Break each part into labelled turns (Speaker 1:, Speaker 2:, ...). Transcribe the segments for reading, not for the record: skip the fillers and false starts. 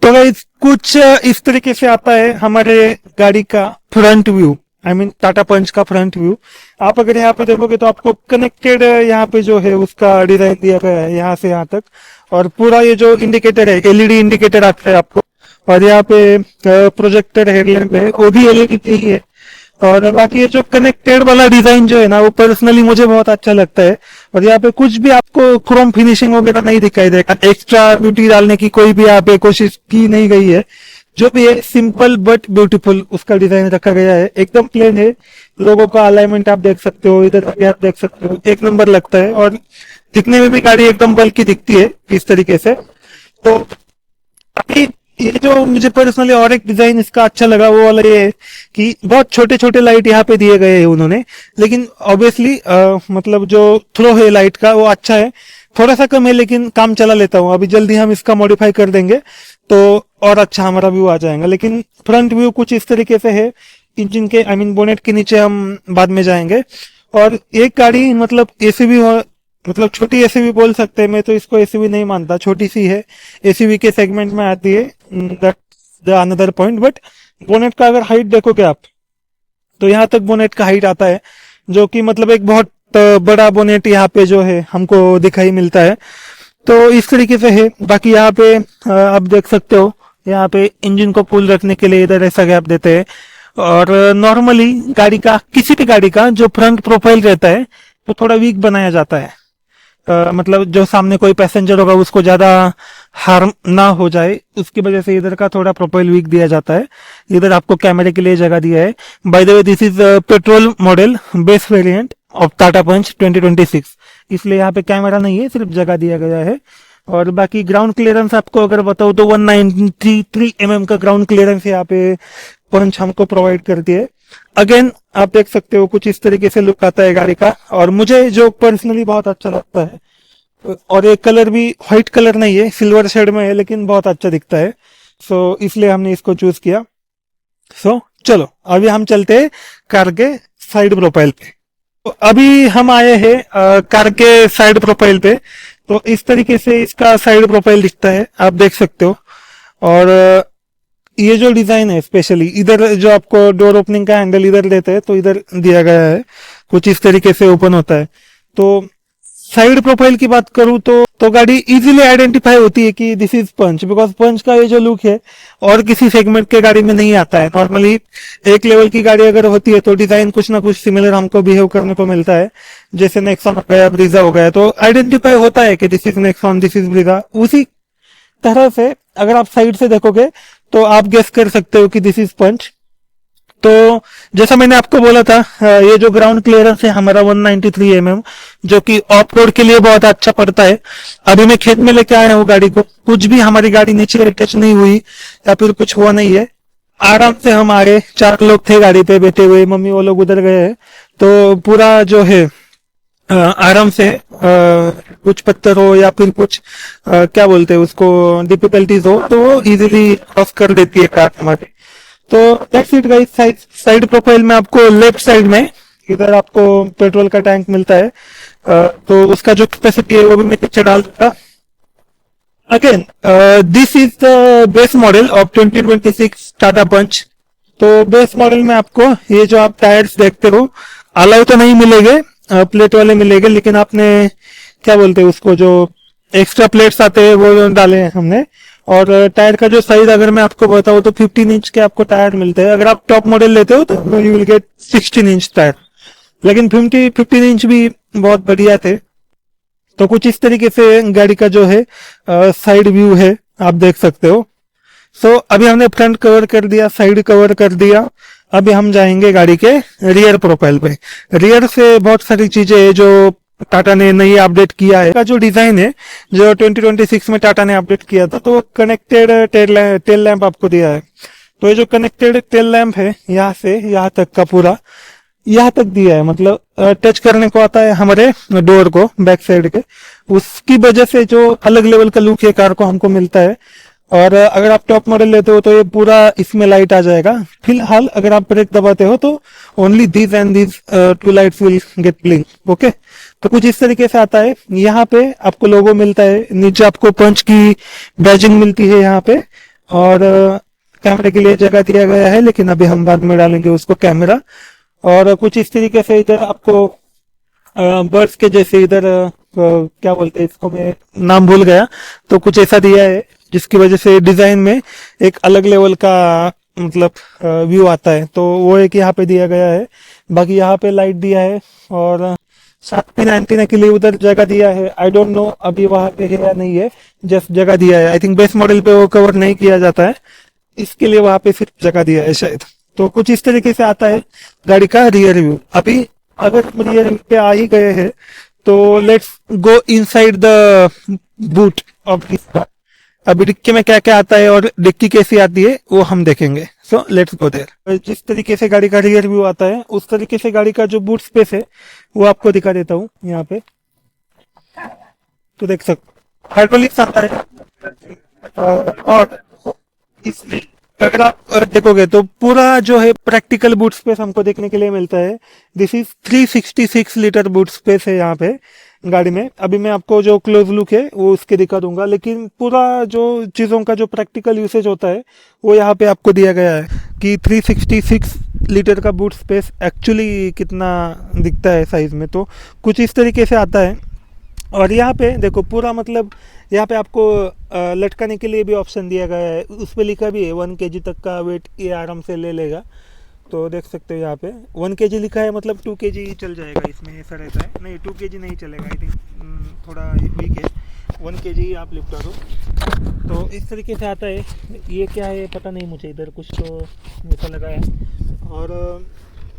Speaker 1: तो गाइस कुछ इस तरीके से आता है हमारे गाड़ी का front view. I mean Tata Punch का फ्रंट व्यू। आप अगर यहाँ पे देखोगे तो आपको कनेक्टेड यहाँ पे जो है उसका डिजाइन दिया गया है यहाँ से यहाँ तक। और पूरा ये जो इंडिकेटर है एलईडी इंडिकेटर आता है आपको। और यहाँ पे प्रोजेक्टर हेडलैम्प है वो भी एलईडी की ही है। और बाकी ये जो कनेक्टेड वाला डिजाइन जो है ना वो पर्सनली मुझे बहुत अच्छा लगता है। और यहाँ पे कुछ भी आपको क्रोम फिनिशिंग वगैरह नहीं दिखाई देगा, एक्स्ट्रा ब्यूटी डालने की कोई भी यहाँ पे कोशिश की नहीं गई है। जो भी है सिंपल बट ब्यूटीफुल उसका डिजाइन रखा गया है, एकदम प्लेन है। लोगों का अलाइनमेंट आप देख सकते हो, इधर भी आप देख सकते हो, एक नंबर लगता है। और दिखने में भी गाड़ी एकदम बल्कि दिखती है इस तरीके से। तो अभी ये जो मुझे पर्सनली और एक डिजाइन इसका अच्छा लगा वो वाला ये है कि बहुत छोटे छोटे लाइट यहाँ पे दिए गए हैं उन्होंने। लेकिन ऑब्वियसली मतलब जो थ्रो है लाइट का वो अच्छा है, थोड़ा सा कम है लेकिन काम चला लेता हूँ। अभी जल्दी हम इसका मॉडिफाई कर देंगे तो और अच्छा हमारा व्यू आ जाएगा। लेकिन फ्रंट व्यू कुछ इस तरीके से है। इंजन के आई मीन बोनेट के नीचे हम बाद में जाएंगे। और एक गाड़ी मतलब एसीवी मतलब छोटी एसीवी बोल सकते हैं, मैं तो इसको एसीवी नहीं मानता, छोटी सी है, एसीवी के सेगमेंट में आती है। That's the another point. But bonnet का अगर हाइट देखोगे आप तो यहाँ तक बोनेट का हाइट आता है, जो कि मतलब एक बहुत बड़ा बोनेट यहाँ पे जो है हमको दिखाई मिलता है। तो इस तरीके से है। बाकी यहाँ पे आप देख सकते हो यहाँ पे इंजन को कूल रखने के लिए इधर ऐसा गैप देते हैं। और नॉर्मली गाड़ी का किसी भी गाड़ी का जो फ्रंट प्रोफाइल रहता है वो थोड़ा वीक बनाया जाता है। मतलब जो सामने कोई पैसेंजर होगा उसको ज्यादा हार्म ना हो जाए उसकी वजह से इधर का थोड़ा प्रोफाइल वीक दिया जाता है। इधर आपको कैमरे के लिए जगह दिया है। By the way this is petrol model base variant of Tata Punch 2026, इसलिए यहाँ पे कैमरा नहीं है, सिर्फ जगह दिया गया है। और बाकी ग्राउंड क्लियरेंस आपको अगर बताओ तो 193 का ग्राउंड क्लियरेंस यहाँ पे पंच हमको प्रोवाइड करती है। अगेन आप देख सकते हो कुछ इस तरीके से लुक आता है गाड़ी का। और मुझे जो पर्सनली बहुत अच्छा लगता है, और ये कलर भी व्हाइट कलर नहीं है, सिल्वर शेड में है, लेकिन बहुत अच्छा दिखता है। सो इसलिए हमने इसको चूज किया। सो चलो अभी हम चलते हैं कार के साइड प्रोफाइल पे। तो अभी हम आए हैं कार के साइड प्रोफाइल पे। तो इस तरीके से इसका साइड प्रोफाइल दिखता है, आप देख सकते हो। और ये जो डिजाइन है स्पेशली इधर जो आपको डोर ओपनिंग का हैंडल इधर देते हैं तो इधर दिया गया है, कुछ इस तरीके से ओपन होता है। तो साइड प्रोफाइल की बात करूं तो गाड़ी इजीली आइडेंटिफाई होती है कि दिस इज पंच, बिकॉज पंच का ये जो लुक है और किसी सेगमेंट के गाड़ी में नहीं आता है। नॉर्मली एक लेवल की गाड़ी अगर होती है तो डिजाइन कुछ ना कुछ सिमिलर हमको बिहेव करने को मिलता है, जैसे नेक्सॉन हो गया, ब्रीजा हो गया, तो आइडेंटिफाई होता है कि this is Nexon, this is Brezza. उसी तरह से अगर आप साइड से देखोगे तो आप गेस कर सकते हो कि दिस इज पंच। तो जैसा मैंने आपको बोला था ये जो ग्राउंड क्लियरेंस है हमारा 193 जो कि ऑफ रोड के लिए बहुत अच्छा पड़ता है। अभी मैं खेत में लेके आया हूँ गाड़ी को, कुछ भी हमारी गाड़ी नीचे टच नहीं हुई या फिर कुछ हुआ नहीं है। आराम से हम आ गए, 4 लोग थे गाड़ी पे बैठे हुए, मम्मी वो लोग उधर गए हैं। तो पूरा जो है आराम से कुछ पत्थर हो या फिर कुछ क्या बोलते हैं उसको डिफिकल्टीज हो तो वो इजीली क्रॉस कर देती है कार हमारी। तो that's it guys. Side profile में आपको लेफ्ट साइड में इधर आपको पेट्रोल का टैंक मिलता है। तो उसका जो कैपेसिटी है वो भी मैं पीछे डाल दूंगा। Again this is the base model of 2026 Tata Punch. तो बेस मॉडल में आपको ये जो आप टायर्स देखते हो अलाउ तो नहीं मिलेंगे, प्लेट वाले मिलेंगे, लेकिन आपने क्या बोलते हैं उसको जो एक्स्ट्रा प्लेट्स आते हैं वो डाले हैं हमने। और टायर का जो साइज अगर मैं आपको बताऊं तो 15 इंच के आपको टायर मिलते हैं। अगर आप टॉप मॉडल लेते हो तो you will get 16 inch tyre, लेकिन 15 इंच भी बहुत बढ़िया थे। तो कुछ इस तरीके से गाड़ी का जो है साइड व्यू है, आप देख सकते हो। सो अभी हमने फ्रंट कवर कर दिया, साइड कवर कर दिया। अभी हम जाएंगे गाड़ी के रियर प्रोफाइल पे। रियर से बहुत सारी चीजें है जो टाटा ने नई अपडेट किया है। का जो डिजाइन है जो 2026 में टाटा ने अपडेट किया था, तो कनेक्टेड टेल लैंप आपको दिया है। तो ये जो कनेक्टेड टेल लैंप है यहाँ से यहाँ तक का पूरा यहाँ तक दिया है, मतलब टच करने को आता है हमारे डोर को बैक साइड के। उसकी वजह से जो अलग लेवल का लुक है कार को हमको मिलता है। और अगर आप टॉप मॉडल लेते हो तो ये पूरा इसमें लाइट आ जाएगा। फिलहाल अगर आप ब्रेक दबाते हो तो only this and this 2 lights will get blink. Okay, तो कुछ इस तरीके से आता है। यहाँ पे आपको लोगो मिलता है, नीचे आपको पंच की बैजिंग मिलती है यहाँ पे। और कैमरे के लिए जगह दिया गया है, लेकिन अभी हम बाद में डालेंगे उसको कैमरा। और कुछ इस तरीके से इधर आपको बर्ड्स के जैसे इधर क्या बोलते हैं इसको, मैं नाम भूल गया, तो कुछ ऐसा दिया है जिसकी वजह से डिजाइन में एक अलग लेवल का मतलब व्यू आता है, तो वो एक यहाँ पे दिया गया है। बाकी यहाँ पे लाइट दिया है और साथ में एंटीना के लिए उधर जगह दिया है। आई डोंट नो अभी वहां पे है या नहीं है, जस्ट जगह दिया है। आई थिंक बेस मॉडल पे वो कवर नहीं किया जाता है, इसके लिए वहां पे सिर्फ जगह दिया है शायद। तो कुछ इस तरीके से आता है गाड़ी का रियर व्यू। अभी अगर हम रियर व्यू पे आ ही गए हैं तो let's go inside the boot of this car. अभी डिक्की में क्या क्या आता है और डिक्की कैसी आती है वो हम देखेंगे। So let's go there. जिस तरीके से गाड़ी का रियर व्यू आता है उस तरीके से गाड़ी का जो बूट स्पेस है वो आपको दिखा देता हूँ यहाँ पे। तो देख सकते हाइड्रोलिक्स आता है और इसमें अगर आप देखोगे तो पूरा जो है प्रैक्टिकल बूट स्पेस हमको देखने के लिए मिलता है। This is 366 litre boot space है यहाँ पे गाड़ी में। अभी मैं आपको जो क्लोज लुक है वो उसके दिखा दूंगा, लेकिन पूरा जो चीज़ों का जो प्रैक्टिकल यूसेज होता है वो यहाँ पे आपको दिया गया है कि 366 लीटर का बूट स्पेस एक्चुअली कितना दिखता है साइज में। तो कुछ इस तरीके से आता है। और यहाँ पे देखो पूरा मतलब यहाँ पे आपको लटकाने के लिए भी ऑप्शन दिया गया है, उस पर लिखा भी है 1 kg तक का वेट ये आराम से ले लेगा। तो देख सकते हो यहाँ पे 1 kg लिखा है, मतलब 2 kg चल जाएगा इसमें, ऐसा रहता है। नहीं 2 kg नहीं चलेगा, आई थिंक थोड़ा वीक है, 1 kg ही आप लिफ्ट करो। तो इस तरीके से आता है। ये क्या है पता नहीं मुझे, इधर कुछ तो ऐसा लगा है। और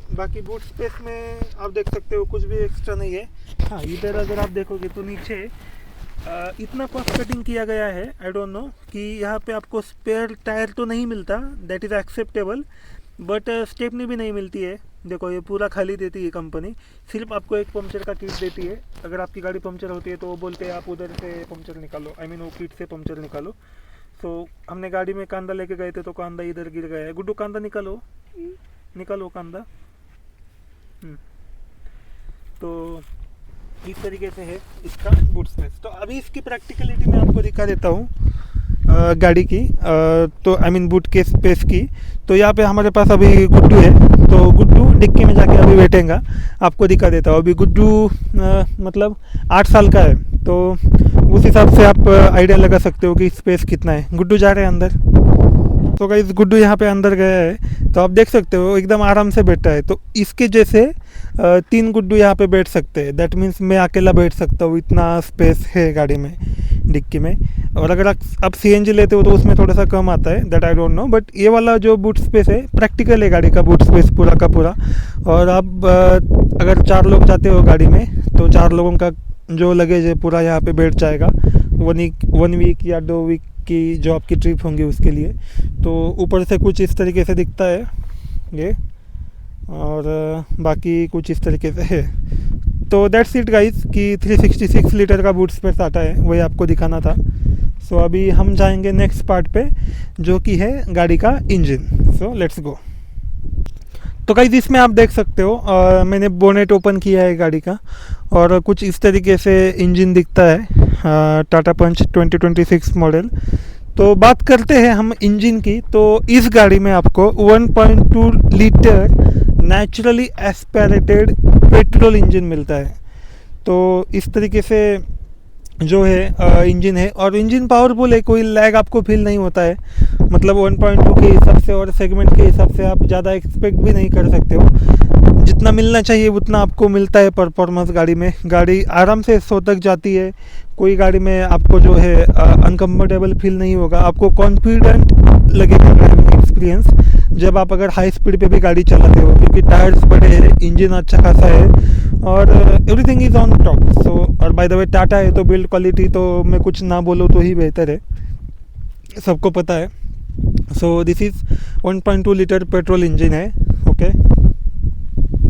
Speaker 1: बाकी बूट स्पेस में आप देख सकते हो कुछ भी एक्स्ट्रा नहीं है। हाँ इधर अगर आप देखोगे तो नीचे इतना कॉस्ट कटिंग किया गया है, आई डोंट नो कि यहाँ पे आपको स्पेयर टायर तो नहीं मिलता, that is acceptable, but stepney भी नहीं मिलती है। देखो ये पूरा खाली देती है कंपनी, सिर्फ आपको एक पंक्चर का किट देती है। अगर आपकी गाड़ी पंक्चर होती है तो वो बोलते हैं आप उधर से पंक्चर निकालो, आई मीन वो किट से पंक्चर निकालो। सो हमने गाड़ी में कांदा लेके गए थे तो कांदा इधर गिर गया है। गुड्डू कांदा निकालो, निकालो कांदा। तो इस तरीके से है इसका बूट स्पेस। तो अभी इसकी प्रैक्टिकलिटी मैं आपको दिखा देता हूँ गाड़ी की, तो आई मीन बूट के स्पेस की। तो यहाँ पे हमारे पास अभी गुड्डू है, तो गुड्डू डिक्की में जाके अभी बैठेगा, आपको दिखा देता हूँ। अभी गुड्डू मतलब 8 साल का है, तो उस हिसाब से आप आइडिया लगा सकते हो कि स्पेस कितना है। गुड्डू जा रहे हैं अंदर। तो गाइस गुड्डू यहाँ पे अंदर गया है, तो आप देख सकते हो एकदम आराम से बैठा है। तो इसके जैसे 3 गुड्डू यहाँ पे बैठ सकते हैं, दैट मीन्स मैं अकेला बैठ सकता हूँ, इतना स्पेस है गाड़ी में डिक्की में। और अगर आप सीएनजी लेते हो तो उसमें थोड़ा सा कम आता है, that I don't know, but ये वाला जो बूट स्पेस है प्रैक्टिकल है गाड़ी का बूट स्पेस पूरा का पूरा। और आप अगर 4 लोग जाते हो गाड़ी में तो 4 लोगों का जो लगेज है पूरा यहाँ पे बैठ जाएगा, 1 वीक या 2 वीक की जो आपकी ट्रिप होंगी उसके लिए। तो ऊपर से कुछ इस तरीके से दिखता है ये, और बाकी कुछ इस तरीके से है। तो दैट्स इट गाइस कि 366 लीटर का बूट स्पेस आता है, वही आपको दिखाना था। सो अभी हम जाएंगे नेक्स्ट पार्ट पे जो कि है गाड़ी का इंजन। सो लेट्स गो। तो गाइस इसमें आप देख सकते हो मैंने बोनेट ओपन किया है गाड़ी का, और कुछ इस तरीके से इंजन दिखता है टाटा पंच 2026 मॉडल। तो बात करते हैं हम इंजन की। तो इस गाड़ी में आपको 1.2 litre naturally aspirated petrol engine मिलता है। तो इस तरीके से जो है इंजन है, और इंजन पावरफुल है, कोई लैग आपको फील नहीं होता है। मतलब 1.2 के हिसाब से और सेगमेंट के हिसाब से आप ज़्यादा एक्सपेक्ट भी नहीं कर सकते हो। जितना मिलना चाहिए उतना आपको मिलता है परफॉर्मेंस गाड़ी में। गाड़ी आराम से 100 तक जाती है, कोई गाड़ी में आपको जो है अनकम्फर्टेबल फील नहीं होगा, आपको कॉन्फिडेंट लगेगा ड्राइविंग एक्सपीरियंस जब आप अगर हाई स्पीड पे भी गाड़ी चलाते हो, क्योंकि टायर्स बड़े हैं, इंजन अच्छा खासा है, और एवरीथिंग इज़ ऑन टॉप। सो और बाय द वे टाटा है तो बिल्ड क्वालिटी तो मैं कुछ ना बोलूँ तो ही बेहतर है, सबको पता है। So this is 1.2 litre petrol engine है, ओके।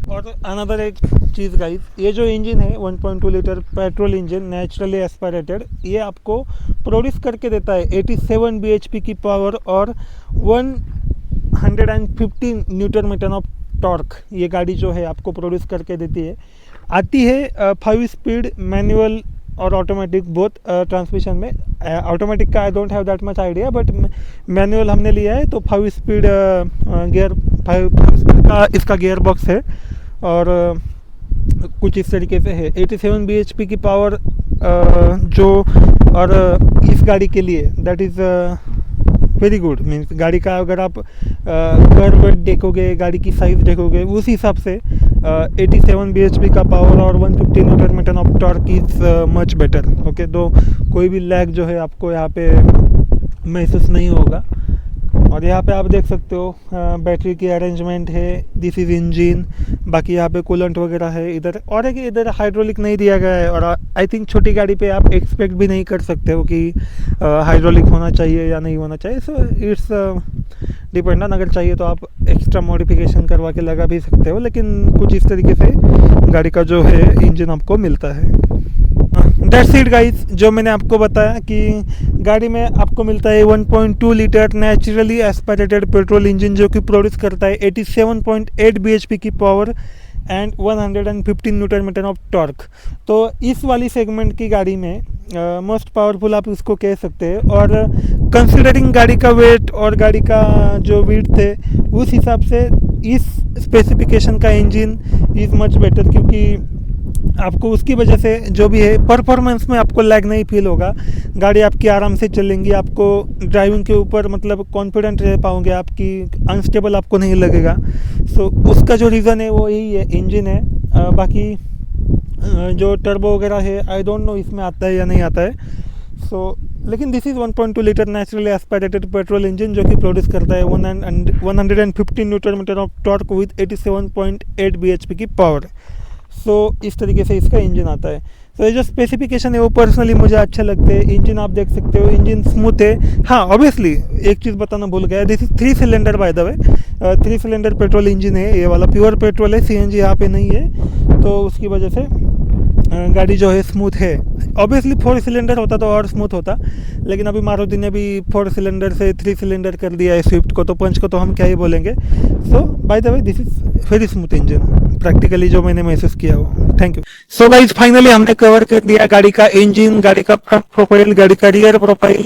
Speaker 1: और अनदर एक चीज़ गाइस, ये जो इंजन है 1.2 litre petrol engine naturally aspirated, ये आपको प्रोड्यूस करके देता है 87 bhp की पावर और 115 न्यूटन मीटर ऑफ टॉर्क। ये गाड़ी जो है आपको प्रोड्यूस करके देती है। आती है 5 स्पीड मैनुअल और ऑटोमेटिक बोथ ट्रांसमिशन में। ऑटोमेटिक का I don't have that much idea, but manual हमने लिया है तो 5 स्पीड गियर, 5 स्पीड का इसका गियर बॉक्स है। और कुछ इस तरीके से है। 87 bhp की पावर जो, और इस गाड़ी के लिए that is very good. Means गाड़ी का अगर आप कर्व देखोगे, गाड़ी की साइज़ देखोगे, उस हिसाब से 87 bhp का पावर और 150 newton metre of torque is much better. Okay, तो कोई भी लैग जो है आपको यहाँ पे महसूस नहीं होगा। और यहाँ पे आप देख सकते हो बैटरी की अरेंजमेंट है, दिस इज़ इंजन, बाकी यहाँ पे कूलेंट वगैरह है इधर। और एक इधर हाइड्रोलिक नहीं दिया गया है, और आई थिंक छोटी गाड़ी पे आप एक्सपेक्ट भी नहीं कर सकते हो कि हाइड्रोलिक होना चाहिए या नहीं होना चाहिए। सो इट्स डिपेंडेंट, अगर चाहिए तो आप एक्स्ट्रा मॉडिफिकेशन करवा के लगा भी सकते हो, लेकिन कुछ इस तरीके से गाड़ी का जो है इंजन आपको मिलता है। दैट्स इट गाइस, जो मैंने आपको बताया कि गाड़ी में आपको मिलता है 1.2 litre naturally aspirated petrol engine, जो कि प्रोड्यूस करता है 87.8 bhp की power and 115 newton metre of torque. तो इस वाली सेगमेंट की गाड़ी में मोस्ट पावरफुल आप इसको कह सकते हैं। और कंसिडरिंग गाड़ी का वेट और गाड़ी का जो विड्थ है, उस हिसाब से इस स्पेसिफिकेशन का इंजन इज़ मच बेटर, क्योंकि आपको उसकी वजह से जो भी है परफॉर्मेंस में आपको लैग नहीं फील होगा। गाड़ी आपकी आराम से चलेंगी, आपको ड्राइविंग के ऊपर मतलब कॉन्फिडेंट रह पाओगे, आपकी अनस्टेबल आपको नहीं लगेगा। सो उसका जो रीज़न है वो यही है, इंजन है। बाकी जो टर्बो वगैरह है आई डोंट नो इसमें आता है या नहीं आता है। सो लेकिन this is 1.2 litre naturally aspirated petrol engine, जो कि प्रोड्यूस करता है 115 newton metre of torque with 87.8 bhp की पावर। सो इस तरीके से इसका इंजन आता है। तो ये जो स्पेसिफिकेशन है वो पर्सनली मुझे अच्छे लगते हैं। इंजन आप देख सकते हो, इंजन स्मूथ है। हाँ, ऑब्वियसली एक चीज़ बताना भूल गया, this is 3 cylinder bye the way, 3 cylinder petrol engine है। ये वाला प्योर पेट्रोल है, सीएनजी यहाँ पे नहीं है, तो उसकी वजह से गाड़ी जो है स्मूथ है। ऑब्वियसली 4 सिलेंडर होता तो और स्मूथ होता, लेकिन अभी मारुति ने भी 4 सिलेंडर से 3 सिलेंडर कर दिया है स्विफ्ट को, तो पंच को तो हम क्या ही बोलेंगे। So by the way this is very smooth engine, practically जो मैंने महसूस किया वो। Thank you. So guys, finally हमने कवर कर दिया गाड़ी का इंजन, गाड़ी का फ्रंट प्रोफाइल, गाड़ी का रियर प्रोफाइल,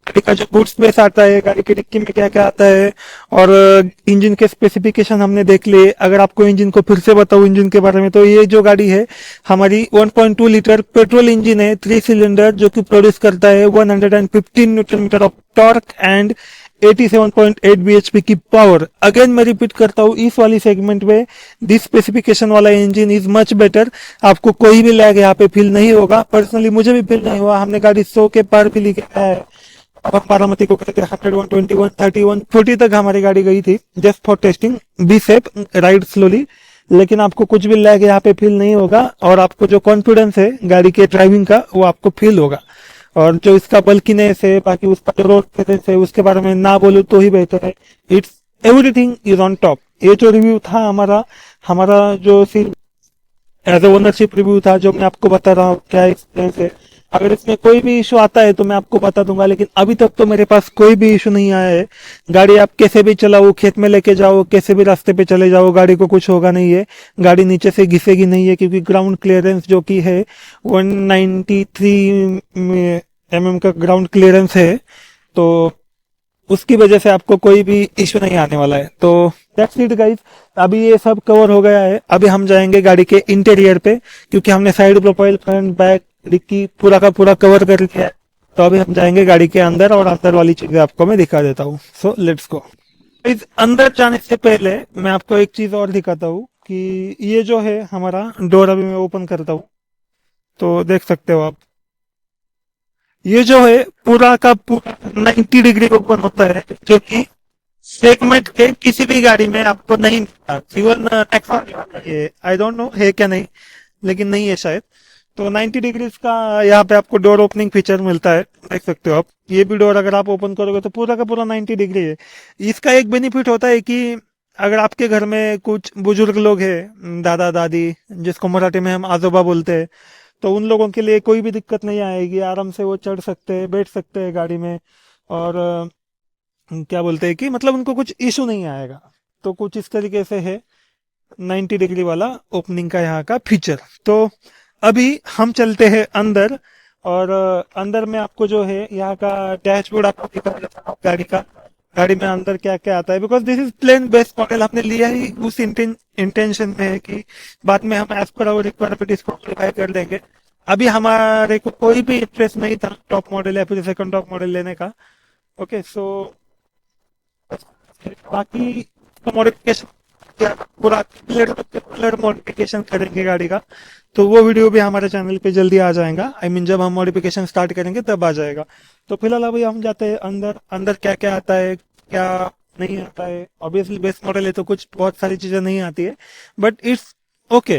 Speaker 1: गाड़ी का जो बूट स्पेस आता है, गाड़ी की डिक्की में क्या क्या आता है, और इंजन के स्पेसिफिकेशन हमने देख लिए। अगर आपको इंजन को फिर से बताऊं इंजन के बारे में, तो ये जो गाड़ी है हमारी 1.2 लीटर पेट्रोल इंजन है, 3 सिलेंडर, जो कि प्रोड्यूस करता है 115 newton metre of torque and 87.8 bhp की पावर। अगेन मैं रिपीट करता हूँ, इस वाली सेगमेंट में दिस स्पेसिफिकेशन वाला इंजन इज मच बेटर। आपको कोई भी लैग यहाँ पे फील नहीं होगा। पर्सनली मुझे भी फील नहीं हुआ। हमने गाड़ी 100 के पार भी लिखा है। अब हम बारामती को कहते हैं 100, 121, 31, 40 तक हमारी गाड़ी गई थी, just for testing. Be safe, ride slowly, लेकिन आपको कुछ भी लैग यहाँ पे फील नहीं होगा। और आपको जो कॉन्फिडेंस है गाड़ी के ड्राइविंग का, वो आपको फील होगा। और जो इसका बल्कीनेस है, बाकी उसका जो रोड प्रेजेंस है, उसके बारे में ना बोलूं तो ही बेहतर है। It's everything is on top. ये जो रिव्यू था हमारा जो एज ए ओनरशिप रिव्यू था, जो मैं आपको बता रहा हूँ क्या एक्सपीरियंस है। अगर इसमें कोई भी इशू आता है तो मैं आपको बता दूंगा, लेकिन अभी तक तो मेरे पास कोई भी इशू नहीं आया है। गाड़ी आप कैसे भी चलाओ, खेत में लेके जाओ, कैसे भी रास्ते पे चले जाओ, गाड़ी को कुछ होगा नहीं है। गाड़ी नीचे से घिसेगी नहीं है, क्योंकि ग्राउंड क्लियरेंस जो कि है 193 mm का ग्राउंड क्लियरेंस है, तो उसकी वजह से आपको कोई भी इश्यू नहीं आने वाला है। तो दैट्स इट गाइस, अभी ये सब कवर हो गया है। अभी हम जाएंगे गाड़ी के इंटीरियर पे, क्योंकि हमने side profile, front, back, dicky पूरा का पूरा कवर कर लिया है। तो अभी हम जाएंगे गाड़ी के अंदर, और अंदर वाली चीजें आपको मैं दिखा देता हूँ। सो लेट्स गो। इस अंदर जाने से पहले मैं आपको एक चीज और दिखाता हूँ कि ये जो है हमारा डोर, अभी मैं ओपन करता हूँ तो देख सकते हो आप, ये जो है पूरा का पूरा 90 डिग्री ओपन होता है, जो कि सेगमेंट के किसी भी गाड़ी में आपको नहीं मिलता। इवन ये आई डोंट नो है क्या नहीं, लेकिन नहीं है शायद। तो 90 डिग्रीज का यहाँ पे आपको डोर ओपनिंग फीचर मिलता है, देख सकते हो आप। ये भी डोर अगर आप ओपन करोगे तो पूरा का पूरा 90 डिग्री है। इसका एक बेनिफिट होता है कि अगर आपके घर में कुछ बुजुर्ग लोग हैं, दादा दादी, जिसको मराठी में हम आजोबा बोलते हैं, तो उन लोगों के लिए कोई भी दिक्कत नहीं आएगी। आराम से वो चढ़ सकते हैं, बैठ सकते हैं गाड़ी में, और क्या बोलते हैं कि मतलब उनको कुछ इशू नहीं आएगा। तो कुछ इस तरीके से है 90 डिग्री वाला ओपनिंग का यहाँ का फीचर। तो अभी हम चलते हैं अंदर, और अंदर में आपको जो है यहाँ का डैशबोर्ड आपको दिखा देता हूँ गाड़ी का। गाड़ी में अंदर क्या क्या आता है, because this is plain best model, हमने लिया ही उस इंटेंशन में है कि बाद में हम एज पर आवर रिक्वायरमेंट इसको मॉडिफाई कर देंगे। अभी हमारे को कोई भी इंटरेस्ट नहीं था टॉप मॉडल या फिर सेकंड टॉप मॉडल लेने का। ओके सो बाकी मॉडिफिकेशन पूरा कलर मॉडिफिकेशन करेंगे गाड़ी का, तो वो वीडियो भी हमारे चैनल पे जल्दी आ जाएगा। आई मीन जब हम मॉडिफिकेशन स्टार्ट करेंगे तब आ जाएगा। तो फिलहाल अभी हम जाते हैं अंदर। अंदर क्या क्या आता है क्या नहीं आता है। ऑब्वियसली बेस्ट मॉडल है तो कुछ बहुत सारी चीजें नहीं आती है, बट इट्स ओके।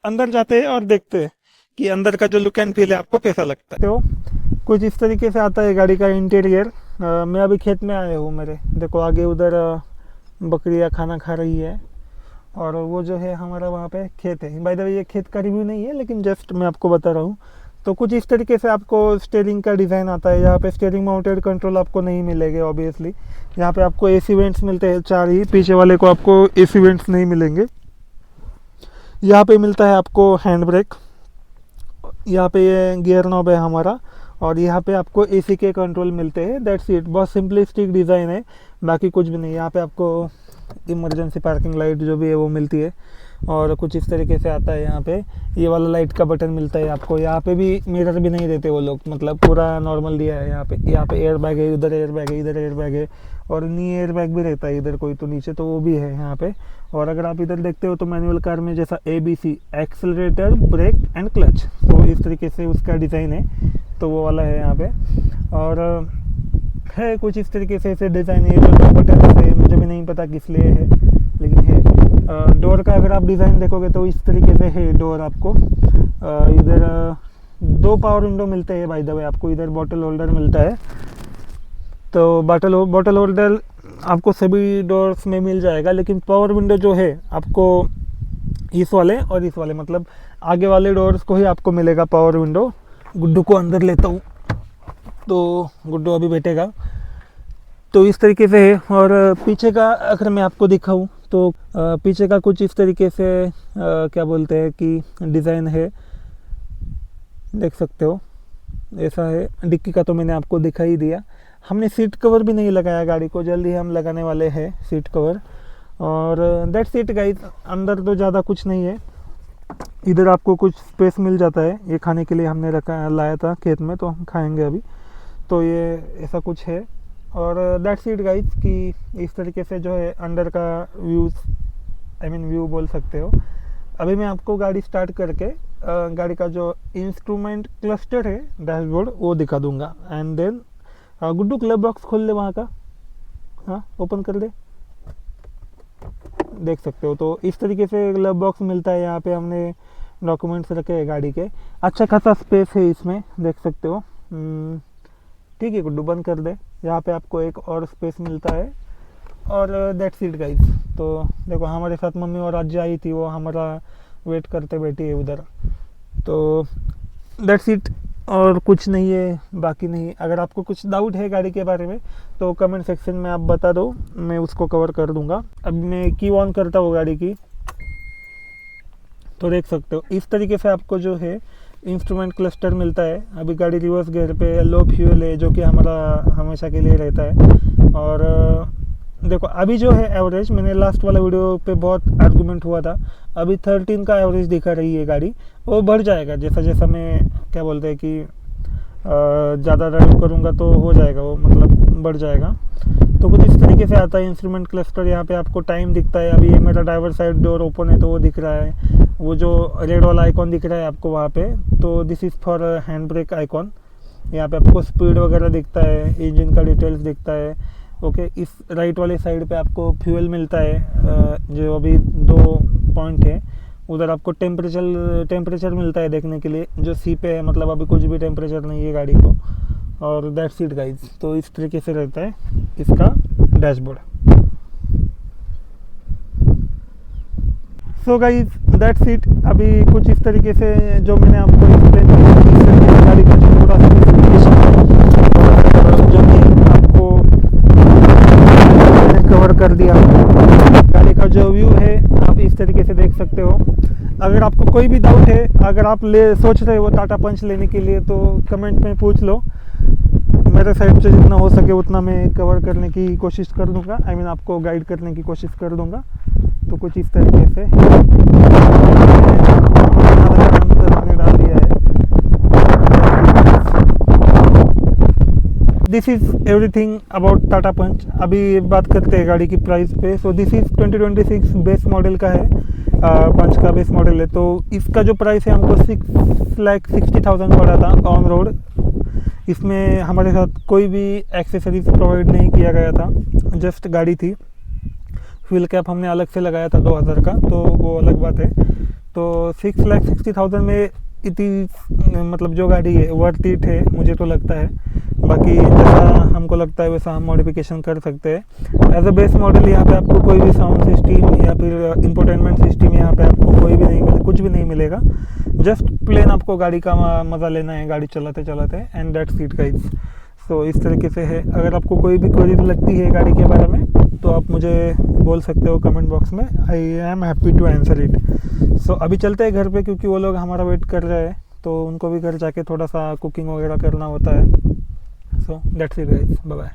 Speaker 1: अंदर जाते हैं और देखते हैं कि अंदर का जो लुक एंड फील है आपको कैसा लगता है। तो कुछ इस तरीके से आता है गाड़ी का इंटीरियर। मैं अभी खेत में आया हूँ मेरे, देखो आगे उधर बकरियाँ खाना खा रही है, और वो जो है हमारा वहाँ पे खेत है। बाय द वे ये खेत का रिव्यू नहीं है, लेकिन जस्ट मैं आपको बता रहा हूँ। तो कुछ इस तरीके से आपको स्टीयरिंग का डिज़ाइन आता है। यहाँ पे स्टीयरिंग माउंटेड कंट्रोल आपको नहीं मिलेंगे ऑब्वियसली। यहाँ पे आपको एसी वेंट्स मिलते हैं 4 ही, पीछे वाले को आपको एसी वेंट्स नहीं मिलेंगे। यहाँ पे मिलता है आपको हैंड ब्रेक, यहाँ पे ये गियर नॉब है हमारा, और यहाँ पे आपको एसी के कंट्रोल मिलते हैं। दैट्स इट, बहुत सिंपलिस्टिक डिज़ाइन है, बाकी कुछ भी नहीं। यहाँ पे आपको इमरजेंसी पार्किंग लाइट जो भी है वो मिलती है, और कुछ इस तरीके से आता है। यहाँ पे ये वाला लाइट का बटन मिलता है आपको। यहाँ पे भी मिरर भी नहीं देते वो लोग, मतलब पूरा नॉर्मल दिया है। यहाँ पे एयर बैग है, उधर एयर बैग है, इधर एयर बैग है, और नी एयर बैग भी रहता है इधर कोई तो नीचे, तो वो भी है यहाँ पे। और अगर आप इधर देखते हो तो मैनुअल कार में जैसा ABC accelerator, brake and clutch, तो इस तरीके से उसका डिज़ाइन है, तो वो वाला है यहाँ पे। और है कुछ इस तरीके से ऐसे डिज़ाइन है। जो बटन है मुझे भी नहीं पता किस लिए है, लेकिन है। डोर का अगर आप डिज़ाइन देखोगे तो इस तरीके से है डोर आपको। इधर 2 पावर विंडो मिलते हैं बाय द वे। आपको इधर बॉटल होल्डर मिलता है, तो बॉटल होल्डर आपको सभी डोर्स में मिल जाएगा, लेकिन पावर विंडो जो है आपको इस वाले और इस वाले, मतलब आगे वाले डोर्स को ही आपको मिलेगा पावर विंडो। गुड्डू को अंदर लेता हूँ, तो गुड्डू अभी बैठेगा। तो इस तरीके से है। और पीछे का अगर मैं आपको दिखाऊं तो पीछे का कुछ इस तरीके से क्या बोलते हैं कि डिज़ाइन है, देख सकते हो ऐसा है। डिक्की का तो मैंने आपको दिखा ही दिया। हमने सीट कवर भी नहीं लगाया गाड़ी को, जल्दी हम लगाने वाले हैं सीट कवर। और दैट्स इट गाइस, अंदर तो ज़्यादा कुछ नहीं है। इधर आपको कुछ स्पेस मिल जाता है, ये खाने के लिए हमने लाया था खेत में, तो हम खाएंगे अभी। तो ये ऐसा कुछ है। और दैट्स इट गाइस कि इस तरीके से जो है अंदर का व्यू बोल सकते हो। अभी मैं आपको गाड़ी स्टार्ट करके गाड़ी का जो इंस्ट्रूमेंट क्लस्टर है, डैशबोर्ड, वो दिखा दूंगा। एंड देन गुड्डू क्लब बॉक्स खोल ले वहाँ का, हाँ ओपन कर दे, देख सकते हो। तो इस तरीके से ग्लव बॉक्स मिलता है। यहाँ पे हमने डॉक्यूमेंट्स रखे हैं गाड़ी के, अच्छा खासा स्पेस है इसमें, देख सकते हो। ठीक है गुड्डू, बंद कर दे। यहाँ पे आपको एक और स्पेस मिलता है। और दैट्स इट गाइस। तो देखो हमारे साथ मम्मी और आज आई थी, वो हमारा वेट करते बैठी है उधर। तो दैट्स इट, और कुछ नहीं है, बाकी नहीं। अगर आपको कुछ डाउट है गाड़ी के बारे में तो कमेंट सेक्शन में आप बता दो, मैं उसको कवर कर दूंगा। अब मैं की ऑन करता हूँ गाड़ी की, तो देख सकते हो इस तरीके से आपको जो है इंस्ट्रूमेंट क्लस्टर मिलता है। अभी गाड़ी रिवर्स गियर पे, लो फ्यूल है, जो कि हमारा हमेशा के लिए रहता है। और देखो अभी जो है एवरेज, मैंने लास्ट वाला वीडियो पे बहुत आर्गूमेंट हुआ था, अभी 13 का एवरेज दिखा रही है गाड़ी। वो बढ़ जाएगा जैसा जैसा मैं क्या बोलते हैं कि ज़्यादा ड्राइव करूँगा तो हो जाएगा वो, मतलब बढ़ जाएगा। तो कुछ इस तरीके से आता है इंस्ट्रूमेंट क्लस्टर। यहाँ पे आपको टाइम दिखता है। अभी ये मेरा ड्राइवर साइड डोर ओपन है तो वो दिख रहा है। वो जो रेड वाला आइकॉन दिख रहा है आपको वहाँ पे, तो this is for hand brake icon. यहाँ पे आपको स्पीड वगैरह दिखता है, इंजन का डिटेल्स दिखता है। ओके, इस राइट वाले साइड पे आपको फ्यूल मिलता है, जो अभी 2 पॉइंट है। उधर आपको टेम्परेचर मिलता है देखने के लिए, जो सी पे है, मतलब अभी कुछ भी टेम्परेचर नहीं है गाड़ी को। और दैट्स इट गाइज। तो इस तरीके से रहता है इसका dashboard. So guys that's it. अभी कुछ इस तरीके से जो मैंने आपको एक्सप्लेन किया गाड़ी का जो पूरा स्पेसिफिकेशन जो कि आपको कवर कर दिया। गाड़ी का जो व्यू है आप इस तरीके से देख सकते हो। अगर आपको कोई भी डाउट है, अगर आप सोच रहे हो टाटा पंच लेने के लिए, तो कमेंट में पूछ लो। मेरे साइड से जितना हो सके उतना मैं कवर करने की कोशिश कर दूंगा, आई मीन आपको गाइड करने की कोशिश कर दूंगा। तो कुछ इस तरीके से हमने डाल दिया है। This is everything about Tata Punch. अभी बात करते हैं गाड़ी की प्राइस पे। So this is 2026 base model का है, पंच का बेस मॉडल है। तो इसका जो प्राइस है हमको 6,60,000 पड़ा था ऑन रोड। इसमें हमारे साथ कोई भी एक्सेसरीज प्रोवाइड नहीं किया गया था, जस्ट गाड़ी थी। फ्यूल कैप हमने अलग से लगाया था 2000 का, तो वो अलग बात है। तो 6,60,000 में इतनी मतलब जो गाड़ी है वर्थ इट है, मुझे तो लगता है। बाकी जैसा हमको लगता है वैसा हम मॉडिफिकेशन कर सकते हैं। एज अ बेस मॉडल यहाँ पे आपको कोई भी साउंड सिस्टम या फिर इंफोटेनमेंट सिस्टम यहाँ पे आपको कोई भी नहीं कुछ भी नहीं मिलेगा। जस्ट प्लेन आपको गाड़ी का मज़ा लेना है गाड़ी चलाते चलाते, एंड दैट्स इट गाइस। सो इस तरीके से है। अगर आपको कोई भी क्वेरी लगती है गाड़ी के बारे में, तो आप मुझे बोल सकते हो कमेंट बॉक्स में। I am happy to answer it. So अभी चलते हैं घर पे, क्योंकि वो लोग हमारा वेट कर रहे हैं, तो उनको भी घर जाके थोड़ा सा कुकिंग वगैरह करना होता है। So that's it guys, bye bye.